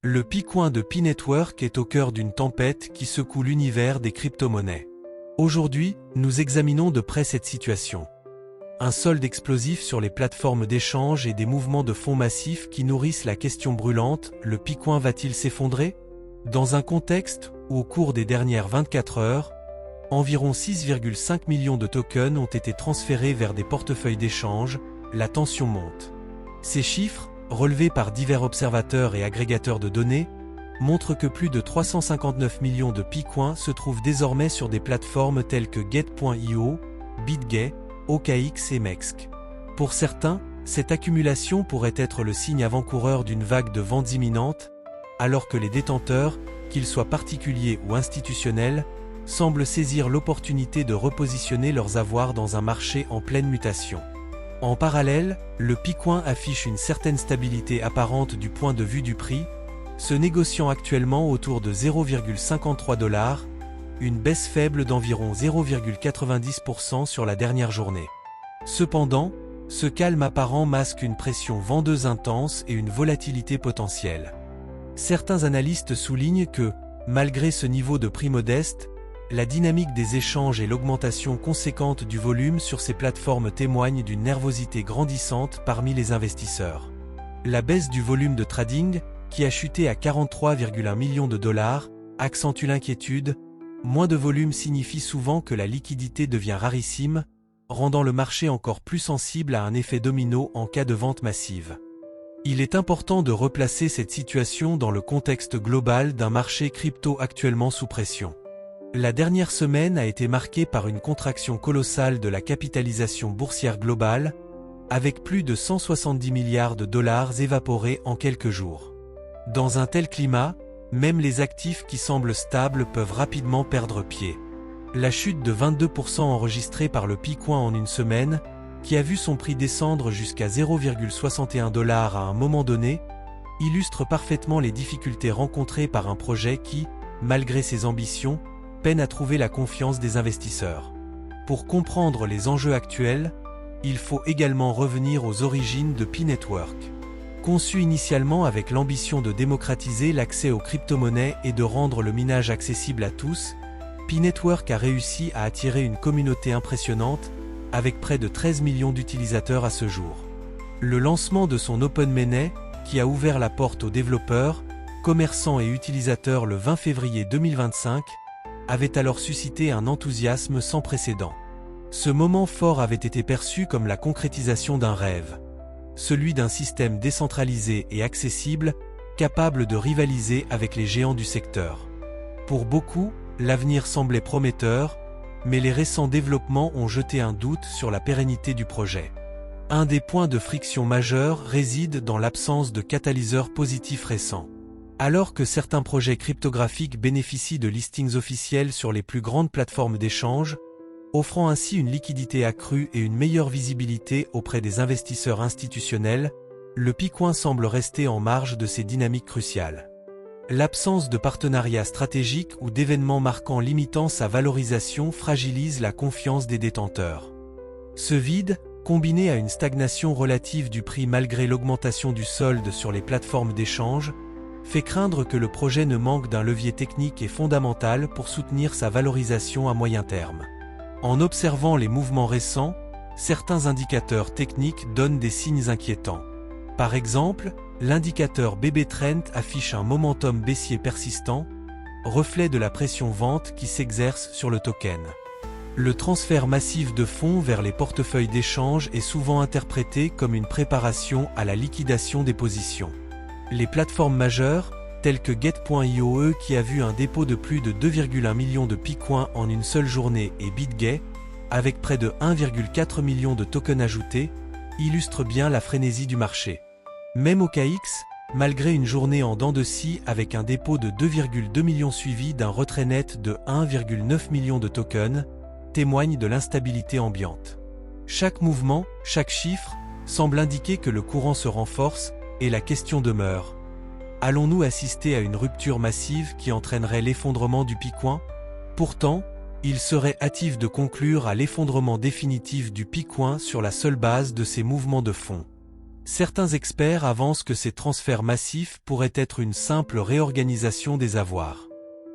Le Picoin de P-Network est au cœur d'une tempête qui secoue l'univers des crypto-monnaies. Aujourd'hui, nous examinons de près cette situation. Un solde explosif sur les plateformes d'échange et des mouvements de fonds massifs qui nourrissent la question brûlante, le Picoin va-t-il s'effondrer? Dans un contexte où, au cours des dernières 24 heures, environ 6,5 millions de tokens ont été transférés vers des portefeuilles d'échange, la tension monte. Ces chiffres, relevés par divers observateurs et agrégateurs de données, montrent que plus de 359 millions de Picoins se trouvent désormais sur des plateformes telles que Get.io, BitGet, OKX et MEXC. Pour certains, cette accumulation pourrait être le signe avant-coureur d'une vague de ventes imminentes, alors que les détenteurs, qu'ils soient particuliers ou institutionnels, semblent saisir l'opportunité de repositionner leurs avoirs dans un marché en pleine mutation. En parallèle, le Picoin affiche une certaine stabilité apparente du point de vue du prix, se négociant actuellement autour de 0,53 $, une baisse faible d'environ 0,90% sur la dernière journée. Cependant, ce calme apparent masque une pression vendeuse intense et une volatilité potentielle. Certains analystes soulignent que, malgré ce niveau de prix modeste, la dynamique des échanges et l'augmentation conséquente du volume sur ces plateformes témoignent d'une nervosité grandissante parmi les investisseurs. La baisse du volume de trading, qui a chuté à 43,1 millions de dollars, accentue l'inquiétude. Moins de volume signifie souvent que la liquidité devient rarissime, rendant le marché encore plus sensible à un effet domino en cas de vente massive. Il est important de replacer cette situation dans le contexte global d'un marché crypto actuellement sous pression. La dernière semaine a été marquée par une contraction colossale de la capitalisation boursière globale, avec plus de 170 milliards de dollars évaporés en quelques jours. Dans un tel climat, même les actifs qui semblent stables peuvent rapidement perdre pied. La chute de 22% enregistrée par le Picoin en une semaine, qui a vu son prix descendre jusqu'à 0,61 $ à un moment donné, illustre parfaitement les difficultés rencontrées par un projet qui, malgré ses ambitions, peine à trouver la confiance des investisseurs. Pour comprendre les enjeux actuels, il faut également revenir aux origines de P-Network. Conçu initialement avec l'ambition de démocratiser l'accès aux crypto-monnaies et de rendre le minage accessible à tous, P-Network a réussi à attirer une communauté impressionnante, avec près de 13 millions d'utilisateurs à ce jour. Le lancement de son Open Mainnet, qui a ouvert la porte aux développeurs, commerçants et utilisateurs le 20 février 2025, avait alors suscité un enthousiasme sans précédent. Ce moment fort avait été perçu comme la concrétisation d'un rêve. Celui d'un système décentralisé et accessible, capable de rivaliser avec les géants du secteur. Pour beaucoup, l'avenir semblait prometteur, mais les récents développements ont jeté un doute sur la pérennité du projet. Un des points de friction majeurs réside dans l'absence de catalyseurs positifs récents. Alors que certains projets cryptographiques bénéficient de listings officiels sur les plus grandes plateformes d'échange, offrant ainsi une liquidité accrue et une meilleure visibilité auprès des investisseurs institutionnels, le Picoin semble rester en marge de ces dynamiques cruciales. L'absence de partenariat stratégique ou d'événements marquants limitant sa valorisation fragilise la confiance des détenteurs. Ce vide, combiné à une stagnation relative du prix malgré l'augmentation du solde sur les plateformes d'échange, fait craindre que le projet ne manque d'un levier technique et fondamental pour soutenir sa valorisation à moyen terme. En observant les mouvements récents, certains indicateurs techniques donnent des signes inquiétants. Par exemple, l'indicateur BB Trend affiche un momentum baissier persistant, reflet de la pression vente qui s'exerce sur le token. Le transfert massif de fonds vers les portefeuilles d'échange est souvent interprété comme une préparation à la liquidation des positions. Les plateformes majeures, telles que Get.io qui a vu un dépôt de plus de 2,1 millions de Picoins en une seule journée et BitGet, avec près de 1,4 million de tokens ajoutés, illustrent bien la frénésie du marché. Même OKX, malgré une journée en dents de scie avec un dépôt de 2,2 millions suivi d'un retrait net de 1,9 million de tokens, témoigne de l'instabilité ambiante. Chaque mouvement, chaque chiffre, semble indiquer que le courant se renforce, et la question demeure. Allons-nous assister à une rupture massive qui entraînerait l'effondrement du Picoin? Pourtant, il serait hâtif de conclure à l'effondrement définitif du Picoin sur la seule base de ces mouvements de fond. Certains experts avancent que ces transferts massifs pourraient être une simple réorganisation des avoirs.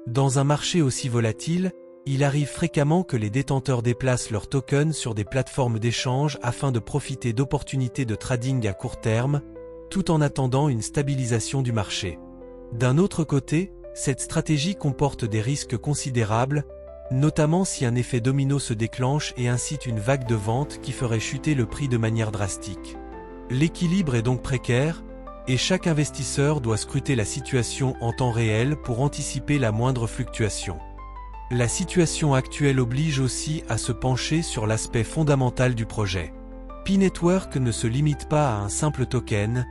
Dans un marché aussi volatile, il arrive fréquemment que les détenteurs déplacent leurs tokens sur des plateformes d'échange afin de profiter d'opportunités de trading à court terme, tout en attendant une stabilisation du marché. D'un autre côté, cette stratégie comporte des risques considérables, notamment si un effet domino se déclenche et incite une vague de vente qui ferait chuter le prix de manière drastique. L'équilibre est donc précaire, et chaque investisseur doit scruter la situation en temps réel pour anticiper la moindre fluctuation. La situation actuelle oblige aussi à se pencher sur l'aspect fondamental du projet. Pi Network ne se limite pas à un simple token,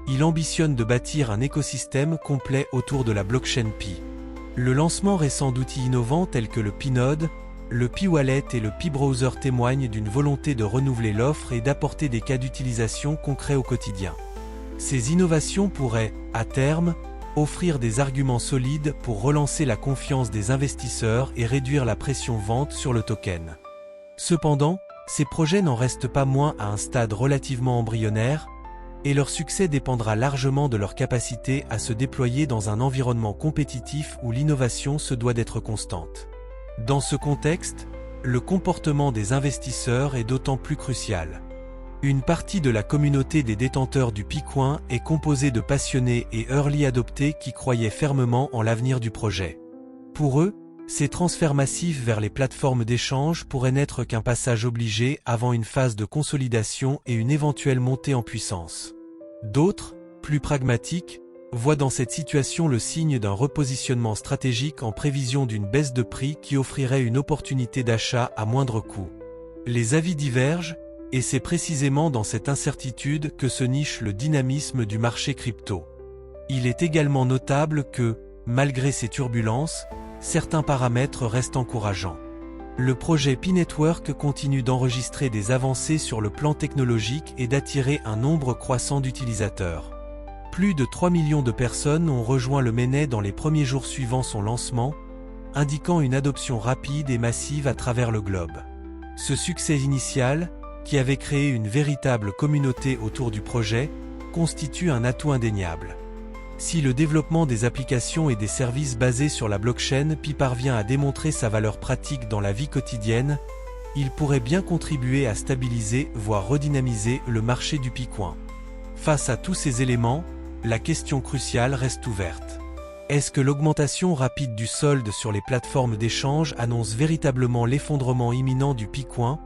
il ambitionne de bâtir un écosystème complet autour de la blockchain Pi. Le lancement récent d'outils innovants tels que le Pi-Node, le Pi-Wallet et le Pi-Browser témoignent d'une volonté de renouveler l'offre et d'apporter des cas d'utilisation concrets au quotidien. Ces innovations pourraient, à terme, offrir des arguments solides pour relancer la confiance des investisseurs et réduire la pression vente sur le token. Cependant, ces projets n'en restent pas moins à un stade relativement embryonnaire, et leur succès dépendra largement de leur capacité à se déployer dans un environnement compétitif où l'innovation se doit d'être constante. Dans ce contexte, le comportement des investisseurs est d'autant plus crucial. Une partie de la communauté des détenteurs du Picoin est composée de passionnés et early adoptés qui croyaient fermement en l'avenir du projet. Pour eux, ces transferts massifs vers les plateformes d'échange pourraient n'être qu'un passage obligé avant une phase de consolidation et une éventuelle montée en puissance. D'autres, plus pragmatiques, voient dans cette situation le signe d'un repositionnement stratégique en prévision d'une baisse de prix qui offrirait une opportunité d'achat à moindre coût. Les avis divergent, et c'est précisément dans cette incertitude que se niche le dynamisme du marché crypto. Il est également notable que, malgré ces turbulences, certains paramètres restent encourageants. Le projet Pi Network continue d'enregistrer des avancées sur le plan technologique et d'attirer un nombre croissant d'utilisateurs. Plus de 3 millions de personnes ont rejoint le mainnet dans les premiers jours suivant son lancement, indiquant une adoption rapide et massive à travers le globe. Ce succès initial, qui avait créé une véritable communauté autour du projet, constitue un atout indéniable. Si le développement des applications et des services basés sur la blockchain Pi parvient à démontrer sa valeur pratique dans la vie quotidienne, il pourrait bien contribuer à stabiliser, voire redynamiser le marché du Picoin. Face à tous ces éléments, la question cruciale reste ouverte. Est-ce que l'augmentation rapide du solde sur les plateformes d'échange annonce véritablement l'effondrement imminent du Picoin,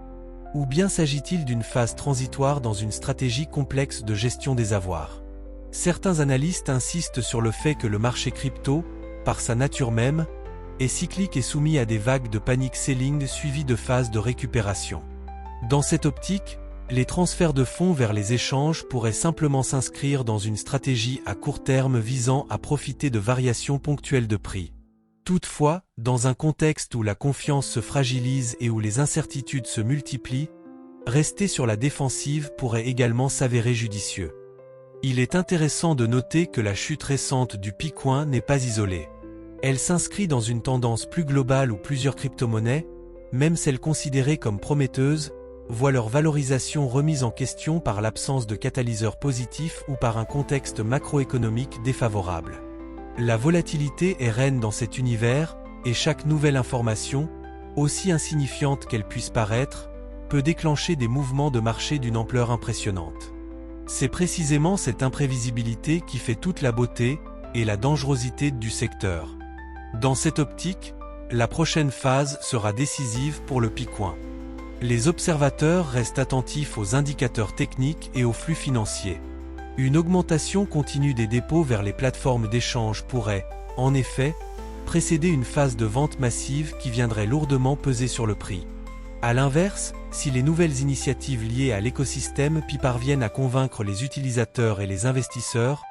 ou bien s'agit-il d'une phase transitoire dans une stratégie complexe de gestion des avoirs? Certains analystes insistent sur le fait que le marché crypto, par sa nature même, est cyclique et soumis à des vagues de panic selling suivies de phases de récupération. Dans cette optique, les transferts de fonds vers les échanges pourraient simplement s'inscrire dans une stratégie à court terme visant à profiter de variations ponctuelles de prix. Toutefois, dans un contexte où la confiance se fragilise et où les incertitudes se multiplient, rester sur la défensive pourrait également s'avérer judicieux. Il est intéressant de noter que la chute récente du Picoin n'est pas isolée. Elle s'inscrit dans une tendance plus globale où plusieurs crypto-monnaies, même celles considérées comme prometteuses, voient leur valorisation remise en question par l'absence de catalyseurs positifs ou par un contexte macroéconomique défavorable. La volatilité est reine dans cet univers, et chaque nouvelle information, aussi insignifiante qu'elle puisse paraître, peut déclencher des mouvements de marché d'une ampleur impressionnante. C'est précisément cette imprévisibilité qui fait toute la beauté et la dangerosité du secteur. Dans cette optique, la prochaine phase sera décisive pour le Picoin. Les observateurs restent attentifs aux indicateurs techniques et aux flux financiers. Une augmentation continue des dépôts vers les plateformes d'échange pourrait, en effet, précéder une phase de vente massive qui viendrait lourdement peser sur le prix. A l'inverse, si les nouvelles initiatives liées à l'écosystème Pi parviennent à convaincre les utilisateurs et les investisseurs,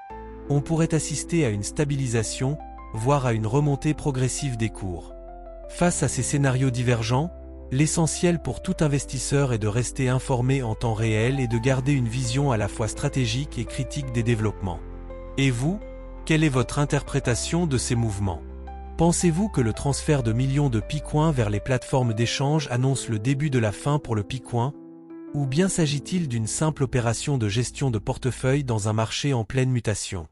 on pourrait assister à une stabilisation, voire à une remontée progressive des cours. Face à ces scénarios divergents, l'essentiel pour tout investisseur est de rester informé en temps réel et de garder une vision à la fois stratégique et critique des développements. Et vous, quelle est votre interprétation de ces mouvements? Pensez-vous que le transfert de millions de Picoins vers les plateformes d'échange annonce le début de la fin pour le Picoin, Ou bien s'agit-il d'une simple opération de gestion de portefeuille dans un marché en pleine mutation?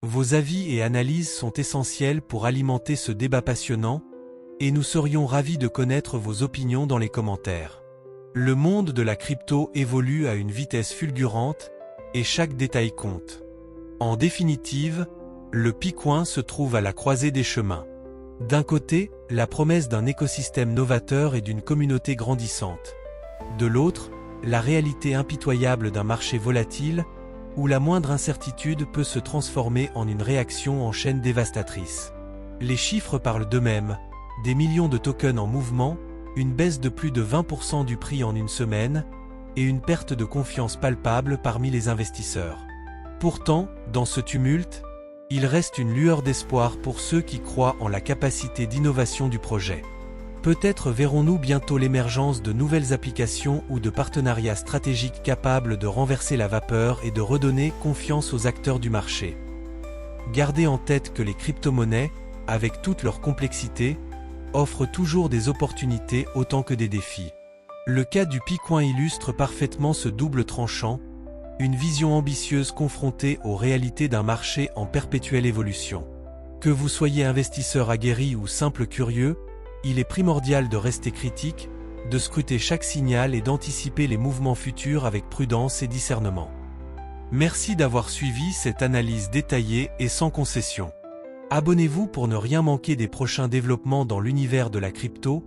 Vos avis et analyses sont essentiels pour alimenter ce débat passionnant, et nous serions ravis de connaître vos opinions dans les commentaires. Le monde de la crypto évolue à une vitesse fulgurante, et chaque détail compte. En définitive, le Picoin se trouve à la croisée des chemins. D'un côté, la promesse d'un écosystème novateur et d'une communauté grandissante. De l'autre, la réalité impitoyable d'un marché volatile, où la moindre incertitude peut se transformer en une réaction en chaîne dévastatrice. Les chiffres parlent d'eux-mêmes, des millions de tokens en mouvement, une baisse de plus de 20% du prix en une semaine, et une perte de confiance palpable parmi les investisseurs. Pourtant, dans ce tumulte, il reste une lueur d'espoir pour ceux qui croient en la capacité d'innovation du projet. Peut-être verrons-nous bientôt l'émergence de nouvelles applications ou de partenariats stratégiques capables de renverser la vapeur et de redonner confiance aux acteurs du marché. Gardez en tête que les crypto-monnaies, avec toute leur complexité, offrent toujours des opportunités autant que des défis. Le cas du Picoin illustre parfaitement ce double tranchant, une vision ambitieuse confrontée aux réalités d'un marché en perpétuelle évolution. Que vous soyez investisseur aguerri ou simple curieux, il est primordial de rester critique, de scruter chaque signal et d'anticiper les mouvements futurs avec prudence et discernement. Merci d'avoir suivi cette analyse détaillée et sans concession. Abonnez-vous pour ne rien manquer des prochains développements dans l'univers de la crypto,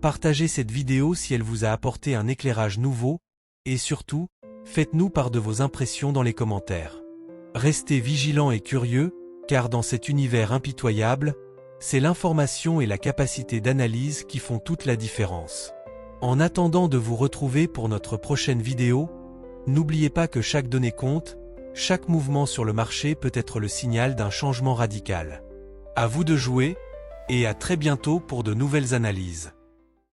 partagez cette vidéo si elle vous a apporté un éclairage nouveau, et surtout, faites-nous part de vos impressions dans les commentaires. Restez vigilants et curieux, car dans cet univers impitoyable, c'est l'information et la capacité d'analyse qui font toute la différence. En attendant de vous retrouver pour notre prochaine vidéo, n'oubliez pas que chaque donnée compte, chaque mouvement sur le marché peut être le signal d'un changement radical. À vous de jouer, et à très bientôt pour de nouvelles analyses.